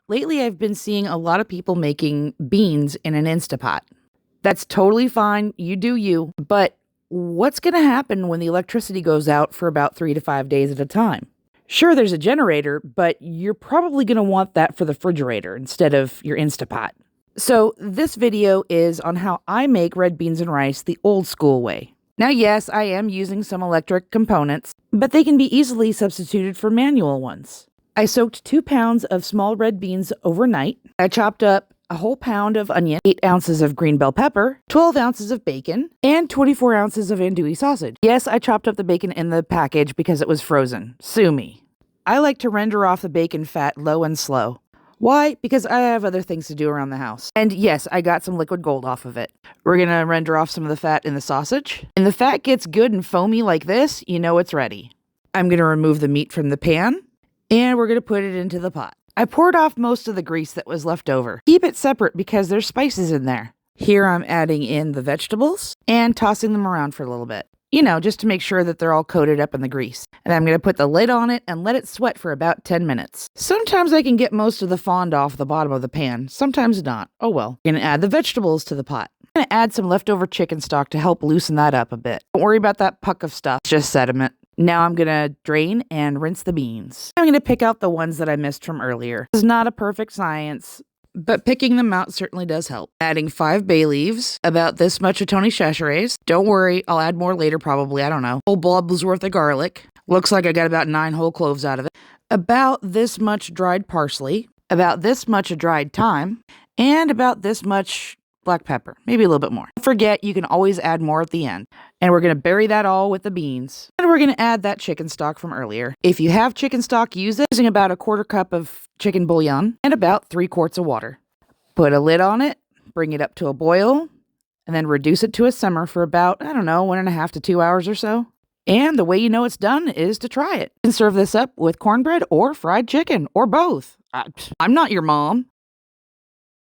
Lately I've been seeing a lot of people making beans in an Instapot. That's totally fine. You do you. But what's going to happen when the electricity goes out for about 3 to 5 days at a time? Sure, there's a generator, but you're probably going to want that for the refrigerator instead of your Instapot. So this video is on how I make red beans and rice the old school way. Now, yes, I am using some electric components, but they can be easily substituted for manual ones. I soaked 2 pounds of small red beans overnight. I chopped up a whole pound of onion, 8 ounces of green bell pepper, 12 ounces of bacon, and 24 ounces of andouille sausage. Yes, I chopped up the bacon in the package because it was frozen. Sue me. I like to render off the bacon fat low and slow. Why? Because I have other things to do around the house. And yes, I got some liquid gold off of it. We're going to render off some of the fat in the sausage. And the fat gets good and foamy like this, you know it's ready. I'm going to remove the meat from the pan, and we're going to put it into the pot. I poured off most of the grease that was left over. Keep it separate because there's spices in there. Here I'm adding in the vegetables and tossing them around for a little bit. Just to make sure that they're all coated up in the grease. And I'm going to put the lid on it and let it sweat for about 10 minutes. Sometimes I can get most of the fond off the bottom of the pan, sometimes not. Oh well. I'm going to add the vegetables to the pot. I'm going to add some leftover chicken stock to help loosen that up a bit. Don't worry about that puck of stuff, it's just sediment. Now I'm going to drain and rinse the beans. I'm going to pick out the ones that I missed from earlier. This is not a perfect science, but picking them out certainly does help. Adding 5 bay leaves, about this much of Tony Chachere's. Don't worry, I'll add more later probably, I don't know. Whole bulb's worth of garlic. Looks like I got about 9 whole cloves out of it. About this much dried parsley, about this much of dried thyme, and about this much black pepper, maybe a little bit more. Don't forget, you can always add more at the end. And we're going to bury that all with the beans. And we're going to add that chicken stock from earlier. If you have chicken stock, use it. Using about 1/4 cup of chicken bouillon and about 3 quarts of water. Put a lid on it, bring it up to a boil, and then reduce it to a simmer for about, 1.5 to 2 hours or so. And the way you know it's done is to try it. You can serve this up with cornbread or fried chicken or both. I'm not your mom.